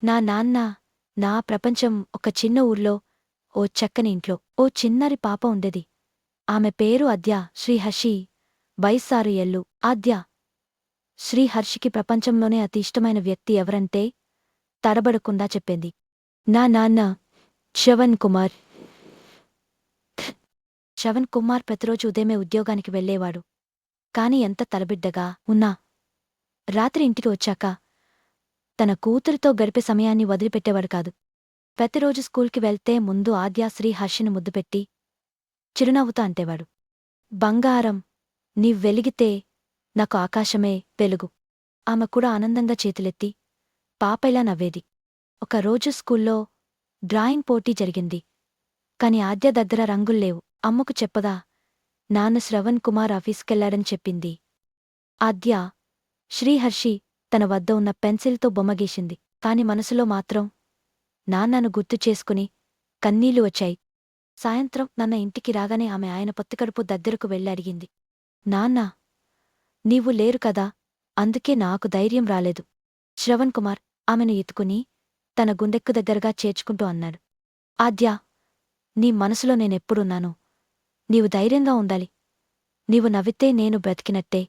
నా నాన్న, నా ప్రపంచం ఒక చిన్న ఊర్లో, ఓ చక్కని ఇంట్లో, ఓ చిన్నారి పాప ఉండేది. ఆమె పేరు ఆద్య. శ్రీహర్షి. వయస్సారు ఏళ్ళు. ఆద్య. శ్రీహర్షికి ప్రపంచంలోనే అతి ఇష్టమైన వ్యక్తి ఎవరంటే తడబడకుండా చెప్పింది. నా నాన్న శ్రవణ్ కుమార్. శ్రవణ్ కుమార్ ప్రతిరోజు ఉదయమే ఉద్యోగానికి వెళ్లేవాడు. కాని ఎంత తలబిడ్డగా ఉన్నా రాత్రి ఇంటికి వచ్చాక తన కూతురితో గడిపే సమయాన్ని వదిలిపెట్టేవాడు కాదు. ప్రతిరోజు స్కూల్కి వెళ్తే ముందు ఆద్య శ్రీహర్షిని ముద్దుపెట్టి చిరునవ్వుతో అంటేవాడు. బంగారం, నీవ్ వెలిగితే నాకు ఆకాశమే వెలుగు. ఆమె కూడా ఆనందంగా చేతులెత్తి పాపైలా నవ్వేది. ఒకరోజు స్కూల్లో డ్రాయింగ్ పోటీ జరిగింది. కాని ఆద్య దగ్గర రంగుల్లేవు. అమ్మకు చెప్పగా నాన్న శ్రవణ్ కుమార్ ఆఫీస్కెళ్లాడని చెప్పింది. ఆద్య శ్రీహర్షి తన వద్ద ఉన్న పెన్సిల్తో బొమ్మగీసింది. కాని మనసులో మాత్రం నాన్నను గుర్తు చేసుకుని కన్నీళ్లు వచ్చాయి. సాయంత్రం నాన్న ఇంటికి రాగానే ఆమె ఆయన పొత్తికడుపు దగ్గరకు వెళ్ళి అడిగింది. నాన్నా, నీవు లేరు కదా, అందుకే నాకు ధైర్యం రాలేదు. శ్రవణ్ కుమార్ ఆమెను ఎత్తుకుని తన గుండెక్కు దగ్గరగా చేర్చుకుంటూ అన్నాడు. ఆద్యా, నీ మనసులో నేనెప్పుడున్నాను. నీవు ధైర్యంగా ఉండాలి. నీవు నవ్వితే నేను బ్రతికినట్టే.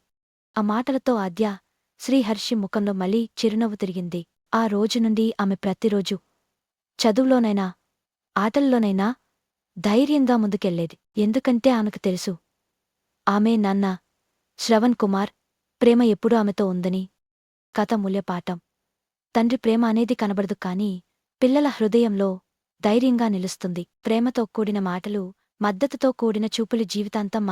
ఆ మాటలతో ఆద్య శ్రీహర్షి ముఖంలో మళ్లీ చిరునవ్వు తిరిగింది. ఆ రోజు నుండి ఆమె ప్రతిరోజు చదువులోనైనా ఆటల్లోనైనా ధైర్యంగా ముందుకెళ్లేది. ఎందుకంటే ఆమెకు తెలుసు, ఆమె నాన్న శ్రవణ్ కుమార్ ప్రేమ ఎప్పుడూ ఆమెతో ఉందని. కథ మూల్యపాఠం: తండ్రి ప్రేమ అనేది కనబడదు కానీ పిల్లల హృదయంలో ధైర్యంగా నిలుస్తుంది. ప్రేమతో కూడిన మాటలు, మద్దతుతో కూడిన చూపులు జీవితాంతం